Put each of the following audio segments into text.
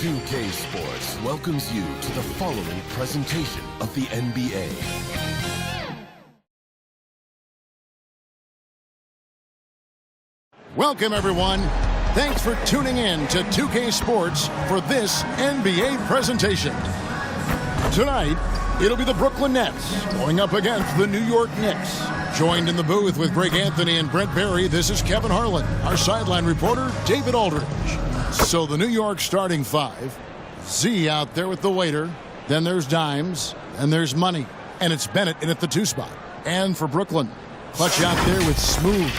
2K Sports welcomes you to the following presentation of the NBA. Welcome, everyone. Thanks for tuning in to 2K Sports for this NBA presentation. Tonight, it'll be the Brooklyn Nets going up against the New York Knicks. Joined in the booth with Greg Anthony and Brent Barry, this is Kevin Harlan. Our sideline reporter, David Aldridge. So the New York starting five. Z out there with the waiter. Then there's Dimes. And there's Money. And it's Bennett in at the 2 spot. And for Brooklyn, Clutch out there with Smooth.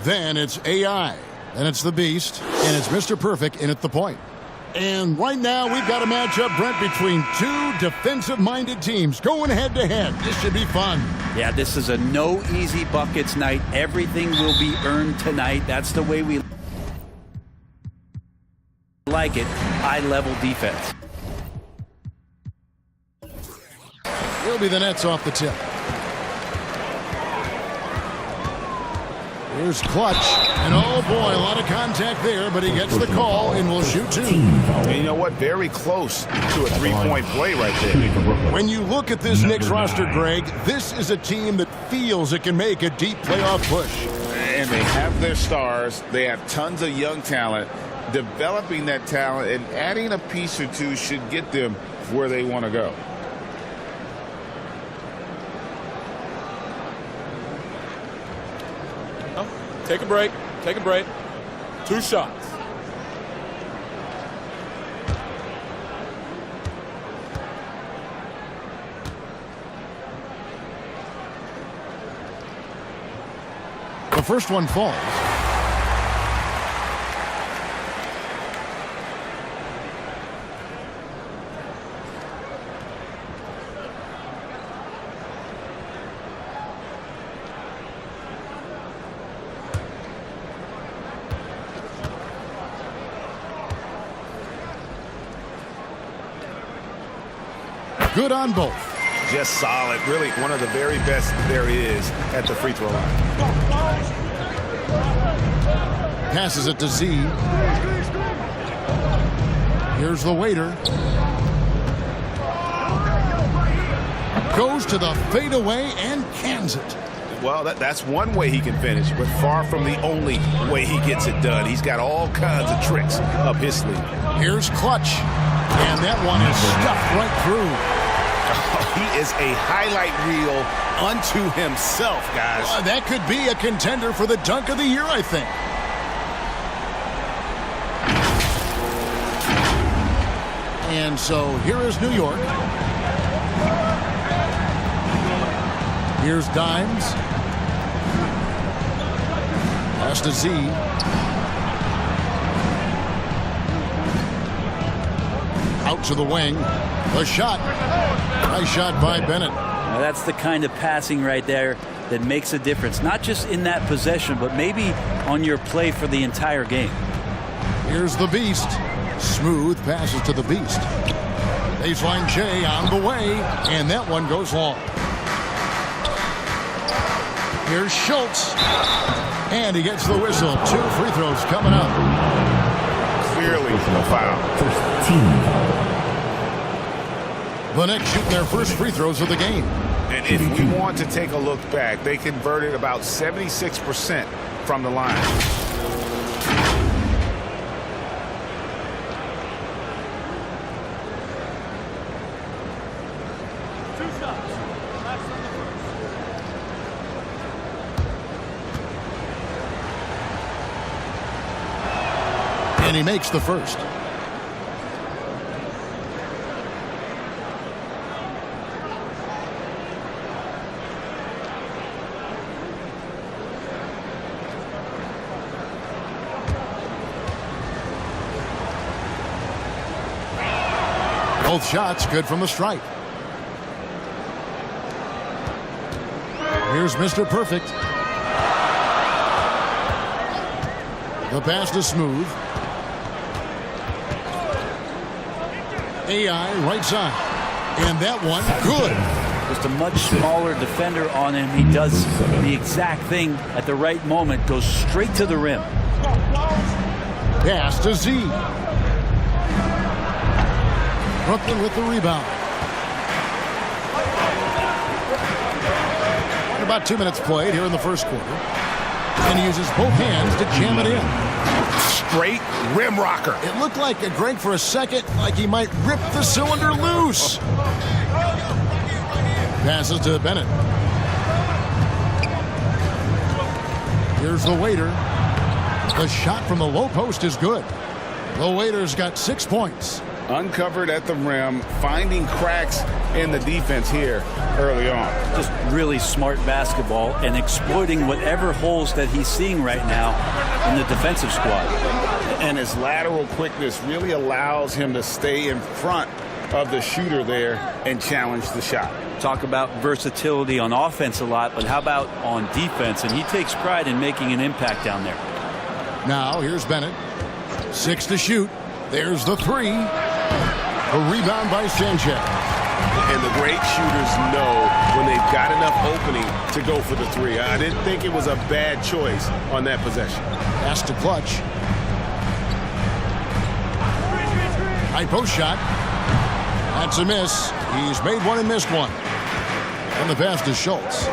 Then it's AI. And it's the Beast. And it's Mr. Perfect in at the point. And right now, we've got a matchup, Brent, between two defensive-minded teams going head-to-head. This should be fun. Yeah, this is a no easy buckets night. Everything will be earned tonight. That's the way we like it. High-level defense. It'll be the Nets off the tip. Here's Clutch, and oh boy, a lot of contact there, but he gets the call and will shoot two. And you know what? Very close to a three-point play right there. When you look at this Knicks roster, Greg, this is a team that feels it can make a deep playoff push. And they have their stars. They have tons of young talent. Developing that talent and adding a piece or two should get them where they want to go. Take a break. Take a break. 2 shots. The first one falls. Good on both. Just solid. Really one of the very best there is at the free throw line. Passes it to Z. Here's the waiter. Goes to the fadeaway and cans it. Well, that's one way he can finish, but far from the only way he gets it done. He's got all kinds of tricks up his sleeve. Here's Clutch. And that one is stuffed right through. He is a highlight reel unto himself, guys. That could be a contender for the dunk of the year, I think. And so here is New York. Here's Dimes. Pass to Z. Out to the wing. A shot. Nice shot by Bennett. Now that's the kind of passing right there that makes a difference. Not just in that possession, but maybe on your play for the entire game. Here's the Beast. Smooth passes to the Beast. Baseline J on the way. And that one goes long. Here's Schultz. And he gets the whistle. 2 free throws coming up. Clearly a foul. The Knicks shooting their first free throws of the game. And if we want to take a look back, they converted about 76% from the line. And he makes the first. Both shots good from the stripe. Here's Mr. Perfect. The pass to Smooth. AI right side. And that one, good. Just a much smaller defender on him. He does the exact thing at the right moment. Goes straight to the rim. Pass to Z. Brooklyn with the rebound. About 2 minutes played here in the first quarter. And he uses both hands to jam it in. Straight rim rocker. It looked like Greg for a second, like he might rip the cylinder loose. Passes to Bennett. Here's the waiter. The shot from the low post is good. The waiter's got 6 points. Uncovered at the rim, finding cracks in the defense here early on. Just really smart basketball and exploiting whatever holes that he's seeing right now in the defensive squad. And his lateral quickness really allows him to stay in front of the shooter there and challenge the shot. Talk about versatility on offense a lot, but how about on defense? And he takes pride in making an impact down there. Now here's Bennett. 6 to shoot. There's the 3. A rebound by Sanchez. And the great shooters know when they've got enough opening to go for the 3. I didn't think it was a bad choice on that possession. Pass to Clutch. High post shot. That's a miss. He's made one and missed one. And the pass to Schultz.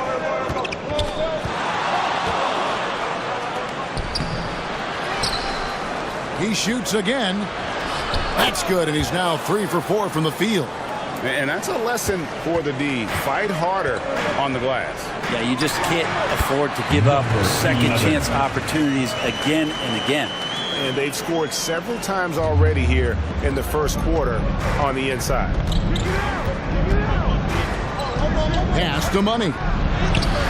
He shoots again. That's good, and he's now 3 for 4 from the field. And that's a lesson for the D. Fight harder on the glass. Yeah, you just can't afford to give up second chance opportunities again and again. And they've scored several times already here in the first quarter on the inside. Pass to Money.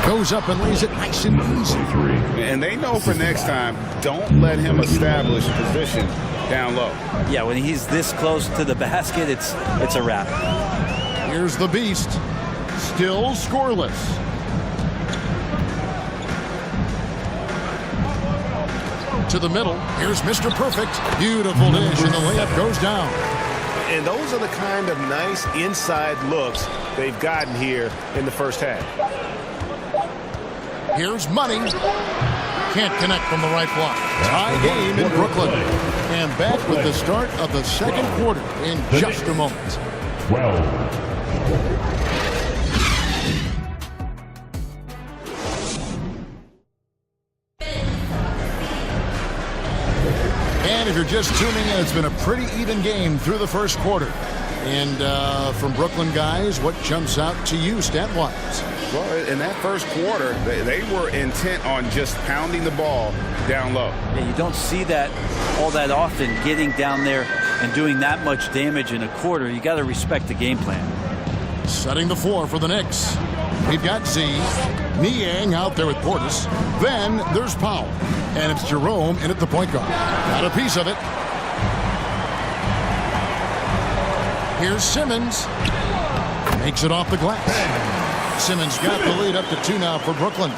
Goes up and lays it nice and easy. And they know for next time, don't let him establish position down low. Yeah, when he's this close to the basket, it's a wrap. Here's the Beast. Still scoreless. To the middle. Here's Mr. Perfect. Beautiful dish, and the layup goes down. And those are the kind of nice inside looks they've gotten here in the first half. Here's Money. Can't connect from the right block. Tie game in Brooklyn. And back with the start of the second quarter in just a moment. And if you're just tuning in, it's been a pretty even game through the first quarter. And from Brooklyn guys, what jumps out to you stat-wise? Well, in that first quarter, they were intent on just pounding the ball down low. Yeah, you don't see that all that often, getting down there and doing that much damage in a quarter. You got to respect the game plan. Setting the floor for the Knicks. We've got Z. Niang out there with Portis. Then there's Powell. And it's Jerome in at the point guard. Got a piece of it. Here's Simmons. Makes it off the glass. Simmons got the lead up to 2 now for Brooklyn.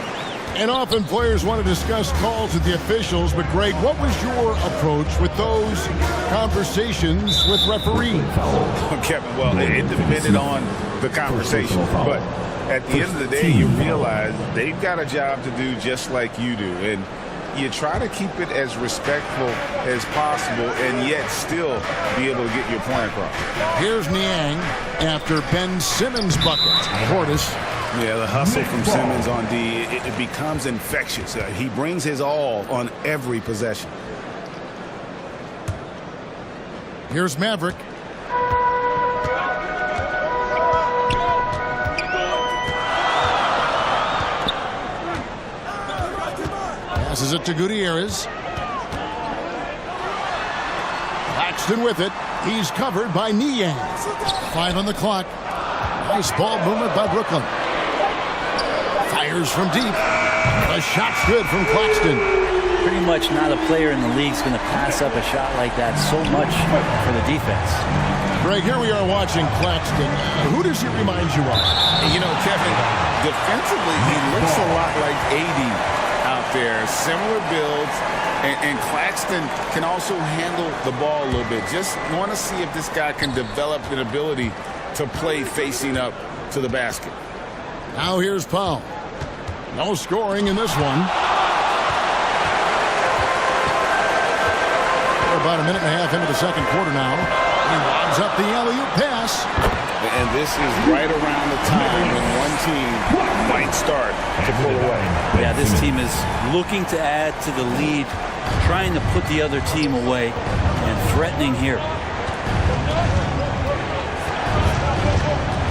And often players want to discuss calls with the officials, but Greg, what was your approach with those conversations with referees? Kevin, well, it depended on the conversation, but at the end of the day, you realize they've got a job to do just like you do, and you try to keep it as respectful as possible and yet still be able to get your point across. Here's Niang after Ben Simmons' bucket. Portis. Yeah, the hustle from Simmons on D, it becomes infectious. He brings his all on every possession. Here's Maverick. Passes it to Gutierrez. Claxton with it. He's covered by Niang. 5 on the clock. Nice ball movement by Brooklyn. Fires from deep. The shot's good from Claxton. Pretty much not a player in the league is going to pass up a shot like that so much for the defense. Greg, here we are watching Claxton. Who does he remind you of? You know, Kevin, defensively, he looks a lot like AD out there. Similar builds. And Claxton can also handle the ball a little bit. Just want to see if this guy can develop an ability to play facing up to the basket. Now here's Powell. No scoring in this one. We're about a minute and a half into the second quarter now. He lobs up the alley-oop pass. And this is right around the time when one team might start to pull away. Yeah, this team is looking to add to the lead, trying to put the other team away, and threatening here.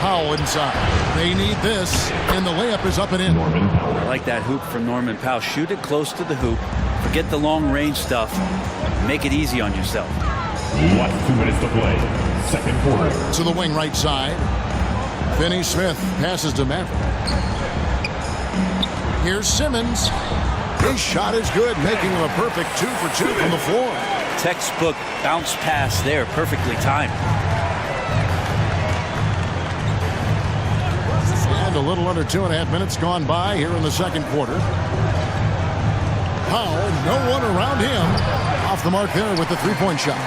Powell inside. They need this, and the layup is up and in. I like that hoop from Norman Powell. Shoot it close to the hoop. Forget the long-range stuff. Make it easy on yourself. Last 2 minutes to play. Second quarter. To the wing right side. Finney Smith passes to Maverick. Here's Simmons. His shot is good, making him a perfect 2 for 2 from the floor. Textbook bounce pass there, perfectly timed. And a little under 2.5 minutes gone by here in the second quarter. Powell, no one around him. Off the mark there with the three-point shot.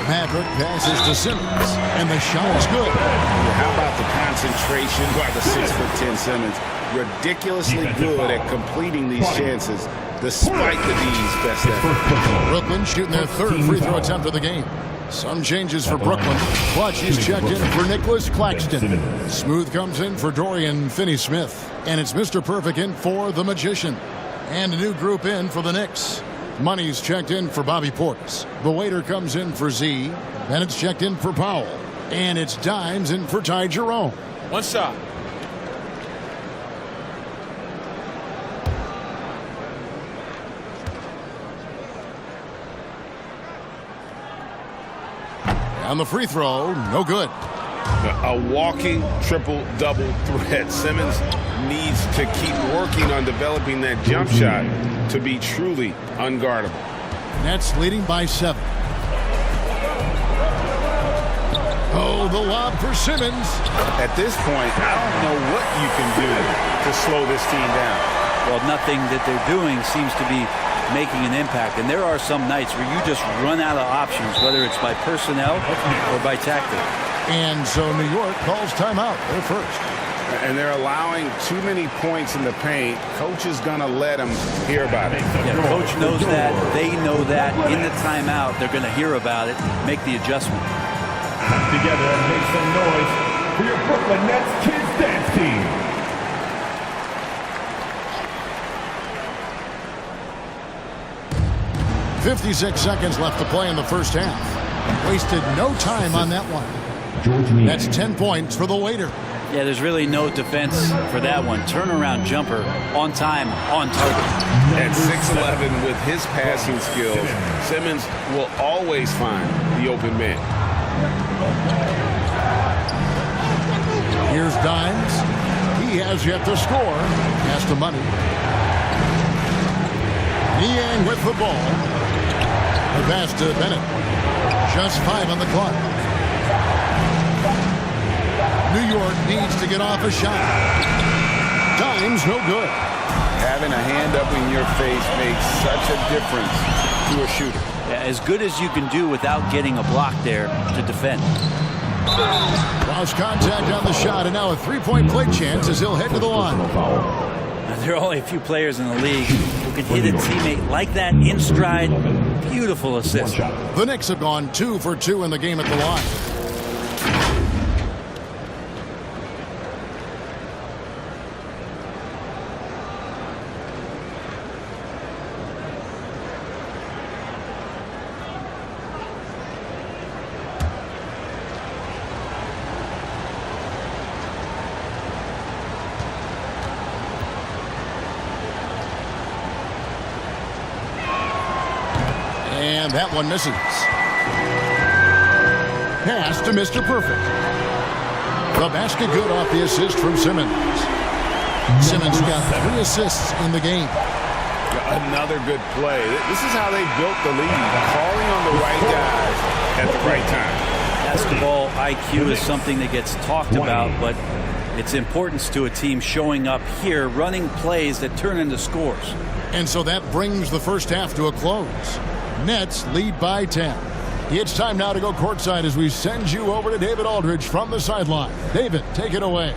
Maverick passes to Simmons, and the shot is good. How about the concentration by the 6'10" Simmons? Ridiculously good at completing these chances, despite the D's best effort. Brooklyn shooting their third free throw attempt of the game. Some changes for Brooklyn. Clutch is checked in for Nicholas Claxton. Smooth comes in for Dorian Finney-Smith. And it's Mr. Perfect in for the Magician. And a new group in for the Knicks. Money's checked in for Bobby Portis. The waiter comes in for Z. Then it's checked in for Powell. And it's Dimes in for Ty Jerome. One shot. On the free throw, no good. A walking triple-double threat. Simmons needs to keep working on developing that jump shot to be truly unguardable. Nets leading by 7. Oh, the lob for Simmons. At this point, I don't know what you can do to slow this team down. Well, nothing that they're doing seems to be making an impact. And there are some nights where you just run out of options, whether it's by personnel or by tactic. And so New York calls timeout. They're first. And they're allowing too many points in the paint. Coach is going to let them hear about it. Yeah, coach knows that. They know that. In the timeout, they're going to hear about it, make the adjustment. Come together and make some noise for your Brooklyn Nets Kids Dance Team. .56 seconds left to play in the first half. Wasted no time on that one. That's 10 points for the waiter. Yeah, there's really no defense for that one. Turnaround jumper, on time, on target. At 6'11" with his passing skills, Simmons will always find the open man. Here's Dimes. He has yet to score. Pass to Money. Niang with the ball. The pass to Bennett. Just 5 on the clock. New York needs to get off a shot. Dimes no good. Having a hand up in your face makes such a difference to a shooter. Yeah, as good as you can do without getting a block there to defend. Lost contact on the shot, and now a three-point play chance as he'll head to the line. There are only a few players in the league who can hit a teammate like that in stride. Beautiful assist. The Knicks have gone 2 for 2 in the game at the line. And that one misses. Pass to Mr. Perfect. The basket good off the assist from Simmons. Simmons got 3 assists in the game. Another good play. This is how they built the lead. Calling on the right guys at the right time. Basketball IQ is something that gets talked about, but its importance to a team showing up here, running plays that turn into scores. And so that brings the first half to a close. Nets lead by 10. It's time now to go courtside as we send you over to David Aldridge from the sideline. David, take it away.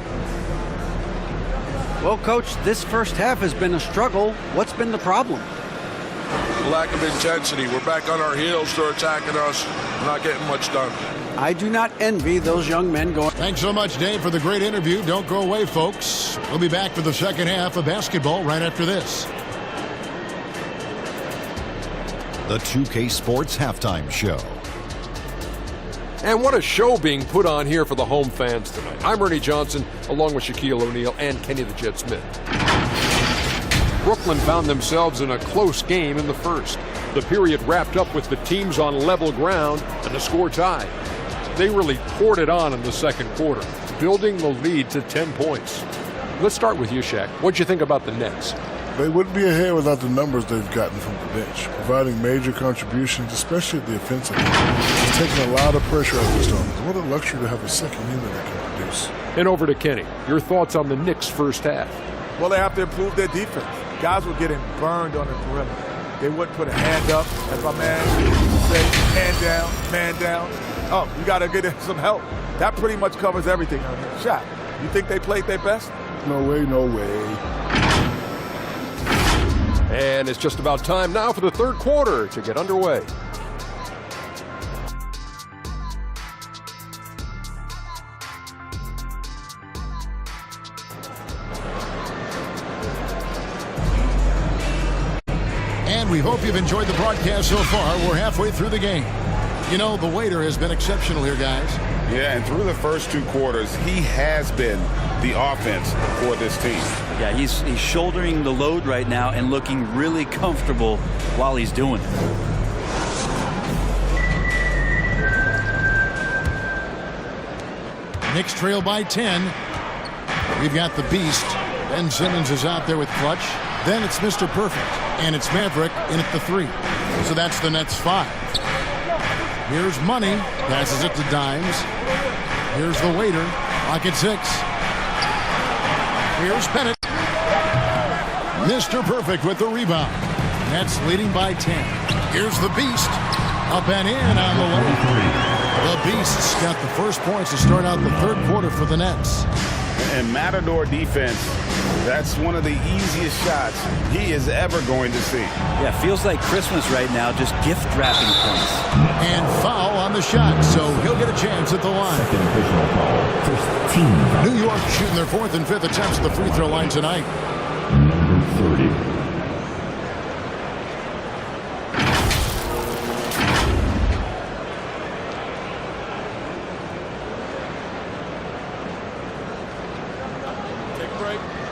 Well, Coach, this first half has been a struggle. What's been the problem? lack of intensity. We're back on our heels. They're attacking us. We're not getting much done. I do not envy those young men going. Thanks so much, Dave, for the great interview. Don't go away, folks. We'll be back for the second half of basketball right after this. The 2K Sports Halftime Show. And what a show being put on here for the home fans tonight. I'm Ernie Johnson, along with Shaquille O'Neal and Kenny the Jet Smith. Brooklyn found themselves in a close game in the first. The period wrapped up with the teams on level ground and the score tied. They really poured it on in the second quarter, building the lead to 10 points. Let's start with you, Shaq. What'd you think about the Nets? They wouldn't be ahead without the numbers they've gotten from the bench, providing major contributions, especially at the offensive end. It's taking a lot of pressure off the Stormers. What a luxury to have a second unit that can produce. And over to Kenny. Your thoughts on the Knicks' first half? Well, they have to improve their defense. Guys were getting burned on the perimeter. They wouldn't put a hand up, as my man say, man down. Oh, you got to get some help. That pretty much covers everything on here. Shot. You think they played their best? No way, no way. And it's just about time now for the third quarter to get underway. And we hope you've enjoyed the broadcast so far. We're halfway through the game. You know, the waiter has been exceptional here, guys. Yeah, and through the first two quarters, he has been the offense for this team. Yeah, he's shouldering the load right now and looking really comfortable while he's doing it. Knicks trail by 10. We've got the beast. Ben Simmons is out there with clutch. Then it's Mr. Perfect. And it's Maverick in at the 3. So that's the Nets 5. Here's Money. Passes it to Dimes. Here's the waiter. Clock at 6. Here's Bennett. Mr. Perfect with the rebound. Nets leading by 10. Here's the Beast. Up and in on the way. The Beast's got the first points to start out the third quarter for the Nets. And Matador defense, that's one of the easiest shots he is ever going to see. Yeah, feels like Christmas right now, just gift wrapping points. And foul on the shot, so he'll get a chance at the line. Second official foul. First team. New York shooting their 4th and 5th attempts at the free throw line tonight. Number 30.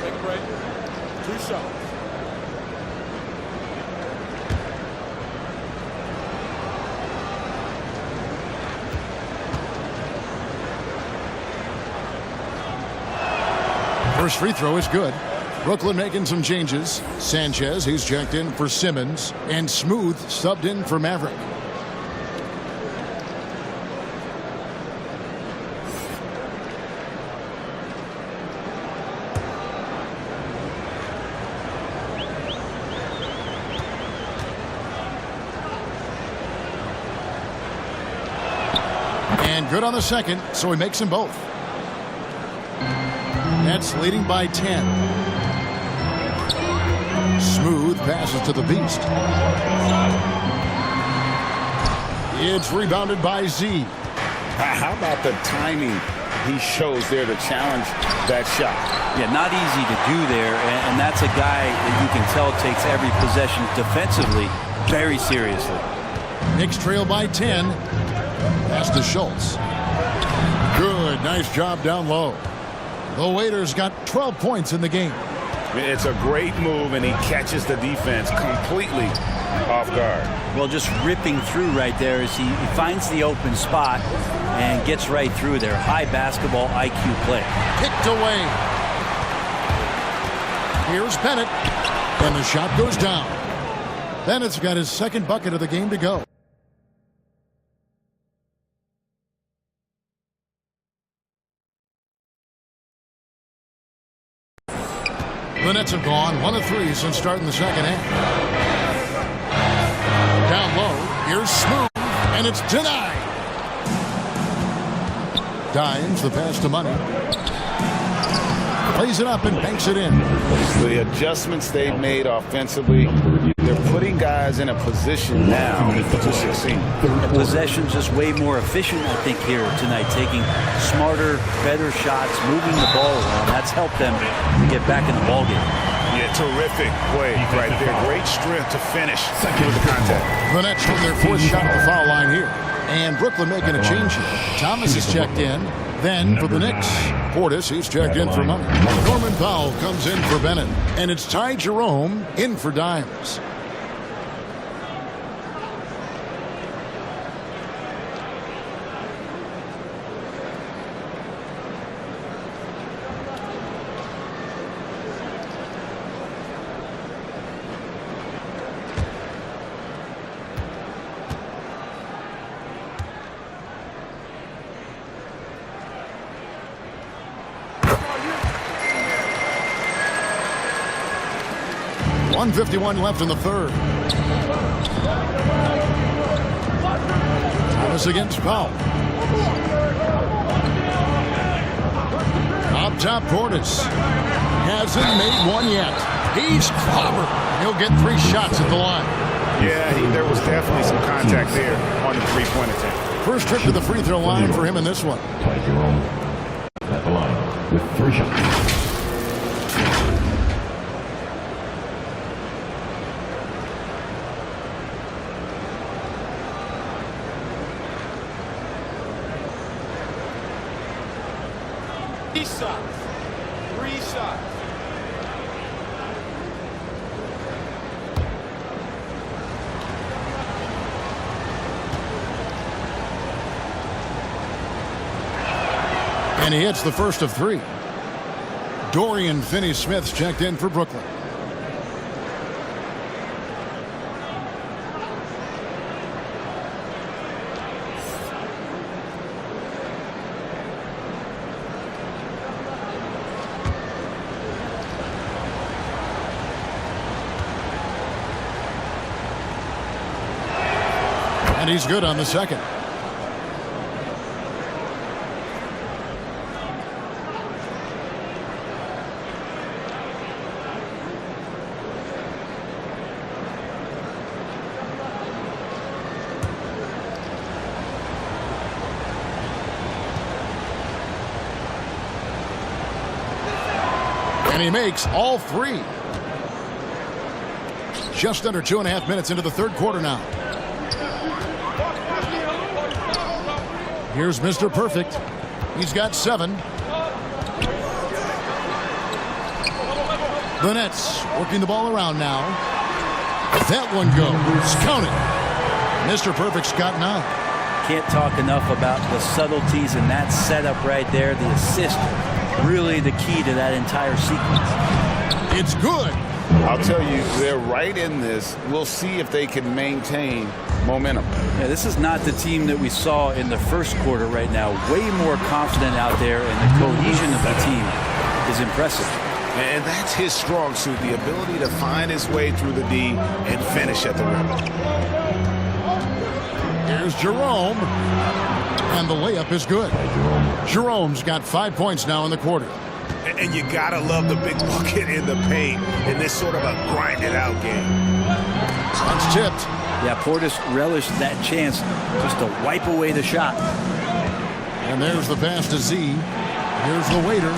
Take a break. 2 shots. First free throw is good. Brooklyn making some changes. Sanchez, he's checked in for Simmons. And Smooth subbed in for Maverick. And good on the second, so he makes them both. Nets leading by 10. Smooth passes to the Beast. It's rebounded by Z. How about the timing he shows there to challenge that shot? Yeah, not easy to do there, and that's a guy that you can tell takes every possession defensively very seriously. Knicks trail by 10. Pass to Schultz. Good, nice job down low. The Waiters got 12 points in the game. It's a great move, and he catches the defense completely off guard. Well, just ripping through right there as he finds the open spot and gets right through there. High basketball IQ play. Picked away. Here's Bennett. And the shot goes down. Bennett's got his second bucket of the game to go. The Nets have gone 1 of 3 since starting the second half. Down low, here's Smooth, and it's denied. Dimes, the pass to Money. Plays it up and banks it in. The adjustments they've made offensively They're putting guys in a position now to succeed. And possession's just way more efficient, I think, here tonight. Taking smarter, better shots, moving the ball around. That's helped them to get back in the ballgame. Yeah, terrific play right there. Great strength to finish with the contact. The Nets from their fourth shot at the foul line here. And Brooklyn making a change here. Thomas is checked in. Then for the Knicks, Portis, he's checked in for money. Norman Powell comes in for Bennett. And it's Ty Jerome in for Dimes. .151 left in the third. Thomas against Powell. Up top, Portis. Hasn't made one yet. He's clobbered. He'll get 3 shots at the line. Yeah, there was definitely some contact there on the three-point attempt. First trip to the free throw line for him in this one. Ty Jerome at the line with 3 shots. Three shots. And he hits the first of 3. Dorian Finney-Smith's checked in for Brooklyn. And he's good on the second. And he makes all 3. Just under 2.5 minutes into the third quarter now. Here's Mr. Perfect. He's got 7. The Nets working the ball around now. That one goes. Count it. Mr. Perfect's got 9. Can't talk enough about the subtleties in that setup right there. The assist, really the key to that entire sequence. It's good. I'll tell you, they're right in this. We'll see if they can maintain momentum. Yeah, this is not the team that we saw in the first quarter right now. Way more confident out there, and the cohesion of the team is impressive. And that's his strong suit, the ability to find his way through the D and finish at the rim. Here's Jerome. And the layup is good. Jerome's got 5 points now in the quarter. And you gotta love the big bucket in the paint in this sort of a grinded-out game. That's tipped. Yeah, Portis relished that chance just to wipe away the shot. And there's the pass to Z. Here's the waiter.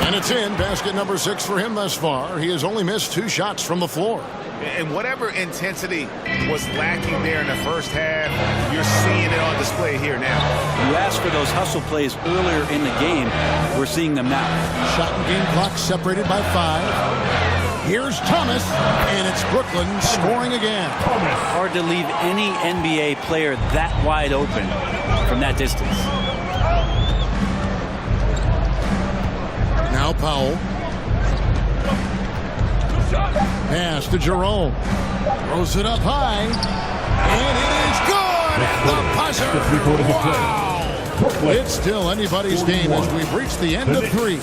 And it's in. Basket number 6 for him thus far. He has only missed 2 shots from the floor. And whatever intensity was lacking there in the first half, you're seeing it on display here now. You asked for those hustle plays earlier in the game. We're seeing them now. Shot and game clock separated by 5. Here's Thomas, and it's Brooklyn scoring again. Hard to leave any NBA player that wide open from that distance. Now Powell. Pass to Jerome. Throws it up high. And it is good at the buzzer. Wow. It's still anybody's game as we've reached the end of 3.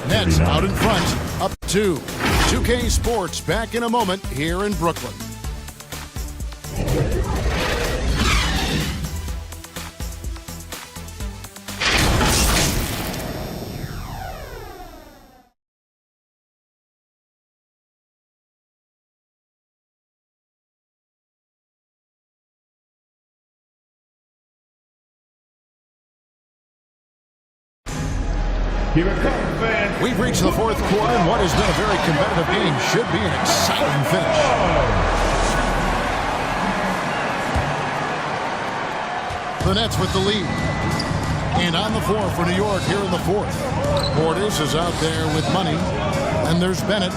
Nets out in front, up 2. 2K Sports back in a moment here in Brooklyn. Here it comes, fans. We've reached the fourth quarter, and what has been a very competitive game should be an exciting finish. The Nets with the lead. And on the floor for New York here in the fourth. Portis is out there with money. And there's Bennett.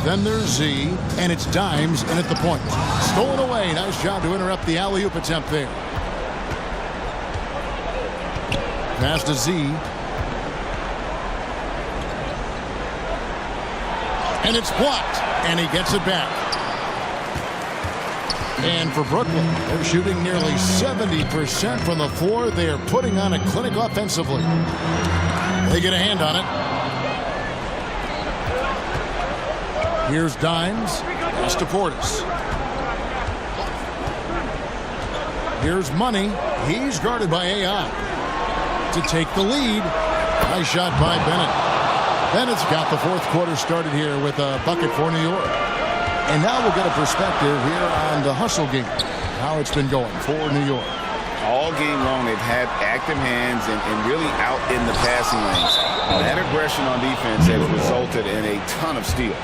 Then there's Z. And it's Dimes in at the point. Stolen away. Nice job to interrupt the alley-oop attempt there. Pass to Z. And it's blocked. And he gets it back. And for Brooklyn, they're shooting nearly 70% from the floor. They are putting on a clinic offensively. They get a hand on it. Here's Dimes. Pass to Portis. Here's Money. He's guarded by AI. To take the lead. Nice shot by Bennett. Bennett's got the fourth quarter started here with a bucket for New York. And now we'll get a perspective here on the hustle game, how it's been going for New York. All game long, they've had active hands and really out in the passing lanes. That aggression on defense has resulted in a ton of steals.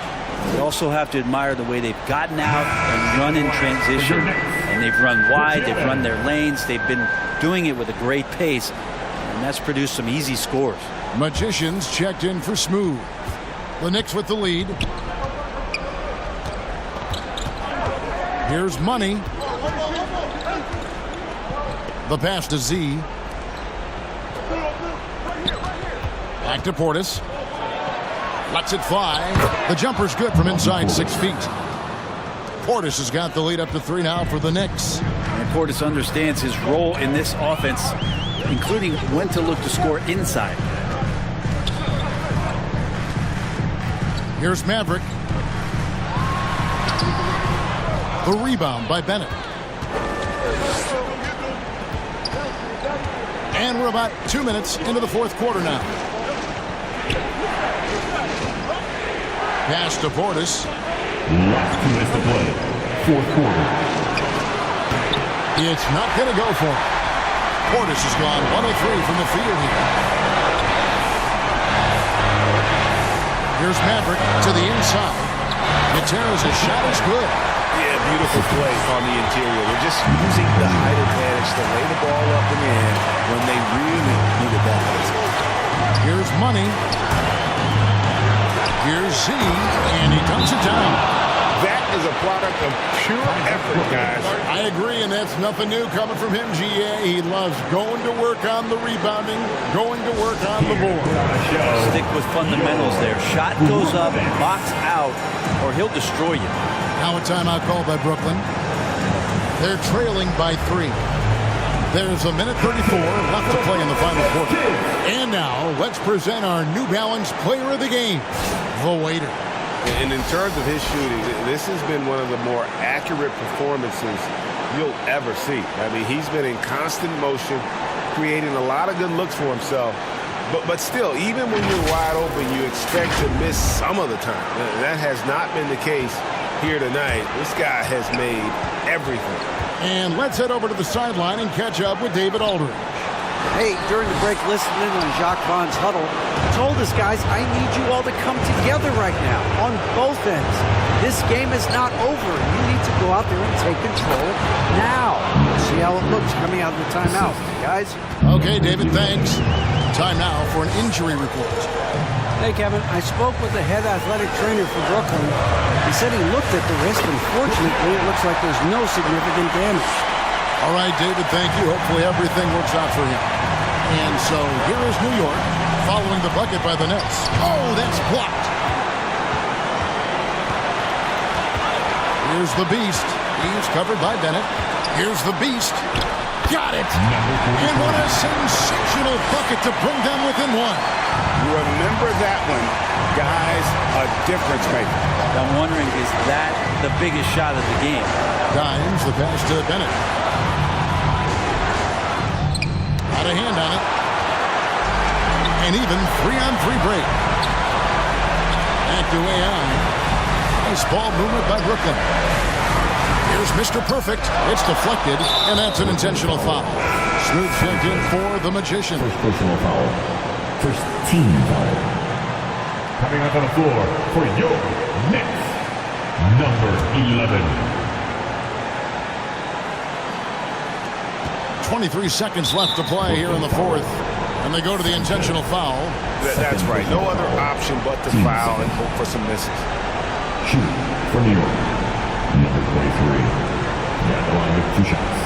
You also have to admire the way they've gotten out and run in transition. And they've run wide, they've run their lanes, they've been doing it with a great pace. And that's produced some easy scores. Magicians checked in for Smooth. The Knicks with the lead. Here's Money. The pass to Z. Back to Portis. Lets it fly. The jumper's good from inside 6 feet. Portis has got the lead up to 3 now for the Knicks. And Portis understands his role in this offense, including when to look to score inside. Here's Maverick. The rebound by Bennett. And we're about 2 minutes into the fourth quarter now. Pass to Portis. Last 2 minutes to play. Fourth quarter. It's not going to go for him. Portis has gone 1 of 3 from the field here. Here's Maverick to the inside. Gutierrez's shot is good. Yeah, beautiful play on the interior. They're just using the height advantage to lay the ball up and in when they really needed that. Here's Money. Here's Z, and he dumps it down. That is a product of pure effort, guys. I agree, and that's nothing new coming from him, GA. He loves going to work on the rebounding, going to work on the board. Stick with fundamentals there. Shot goes up, box out, or he'll destroy you. Now a timeout called by Brooklyn. They're trailing by 3. There's a minute 34 left to play in the final quarter. And now, let's present our New Balance player of the game, the Waiter. And in terms of his shooting, this has been one of the more accurate performances you'll ever see. I mean, he's been in constant motion, creating a lot of good looks for himself. But still, even when you're wide open, you expect to miss some of the time. That has not been the case here tonight. This guy has made everything. And let's head over to the sideline and catch up with David Aldridge. Hey, during the break, listening on Jacques Vaughn's huddle, told us, guys, I need you all to come together right now on both ends. This game is not over. You need to go out there and take control now. See how it looks coming out of the timeout, guys. Okay, David, thanks. Time now for an injury report. Hey, Kevin, I spoke with the head athletic trainer for Brooklyn. He said he looked at the wrist, and fortunately, it looks like there's no significant damage. All right, David, thank you. Hopefully everything works out for him. And so here is New York following the bucket by the Nets. Oh, that's blocked. Here's the Beast. He's covered by Bennett. Here's the Beast. Got it. And what a sensational bucket to bring them within 1. Remember that one, guys, a difference maker. I'm wondering, is that the biggest shot of the game? Dimes, the pass to Bennett. Got a hand on it. And even 3-on-3 break. Back to AI. Nice ball movement by Brooklyn. Here's Mr. Perfect. It's deflected, and that's an intentional foul. Smooth checked in for the Magician. First personal foul. First team foul. Coming up on the floor for your Knicks, number 11. 23 seconds left to play here in the fourth. And they go to the intentional foul. That's right. No other option but to foul and hope for some misses. Shoot for New York, number 23. At the line with 2 shots.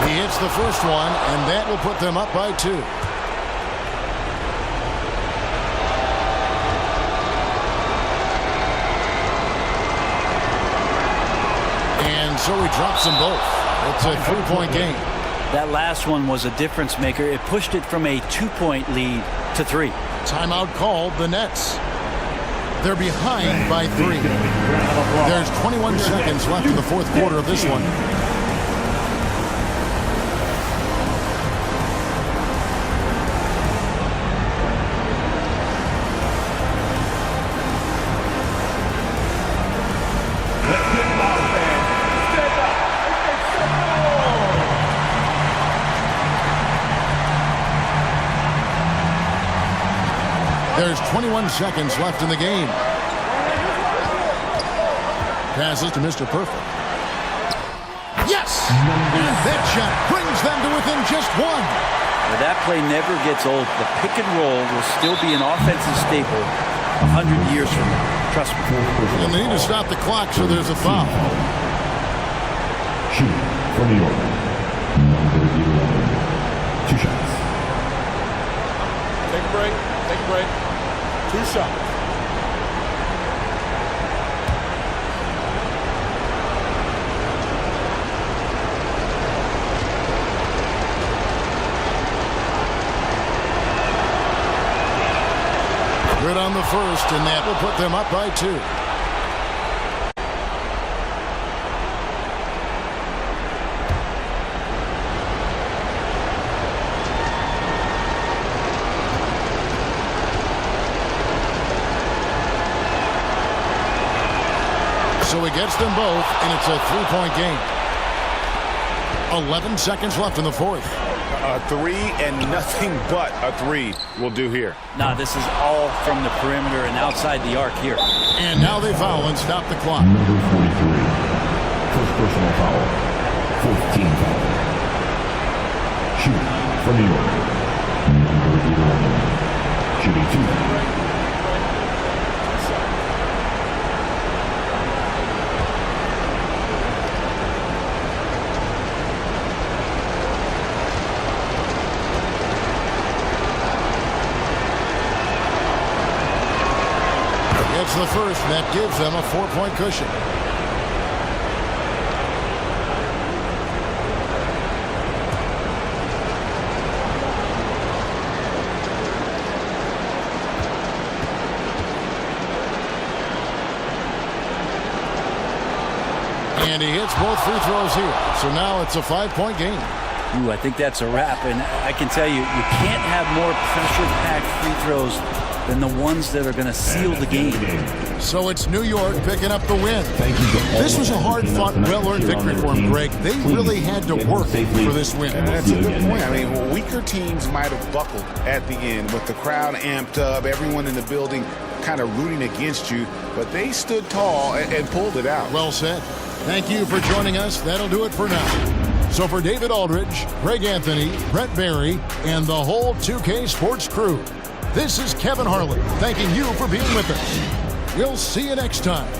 He hits the first one, and that will put them up by 2. And so he drops them both. It's a 3-point game. That last one was a difference maker. It pushed it from a 2-point lead to 3. Timeout called the Nets. They're behind by 3. There's 21 seconds left in the fourth quarter of this one. There's 21 seconds left in the game. Passes to Mr. Perfect. Yes! And that shot brings them to within just 1. Well, that play never gets old. The pick and roll will still be an offensive staple 100 years from now. Trust me. And they need to stop the clock, so there's a foul. Shoot for New York, number 11. 2 shots. Take a break. Take a break. 2 shots. Good on the first, and that will put them up by 2. So he gets them both, and it's a 3-point game. 11 seconds left in the fourth. A 3 and nothing but a 3 will do here. Nah, this is all from the perimeter and outside the arc here. And now they foul and stop the clock. Number 43. First personal foul. 4th team foul. Shoot for New York, number 11. Shooting 2. It's the first, and that gives them a 4-point cushion. And he hits both free throws here. So now it's a 5-point game. Ooh, I think that's a wrap. And I can tell you, you can't have more pressure-packed free throws than the ones that are going to seal the game. So it's New York picking up the win. This was a hard-fought, well-earned victory for them, Greg. They really had to work for this win. That's a good point. I mean, weaker teams might have buckled at the end with the crowd amped up, everyone in the building kind of rooting against you, but they stood tall and pulled it out. Well said. Thank you for joining us. That'll do it for now. So for David Aldridge, Greg Anthony, Brett Barry, and the whole 2K Sports crew, this is Kevin Harlan thanking you for being with us. We'll see you next time.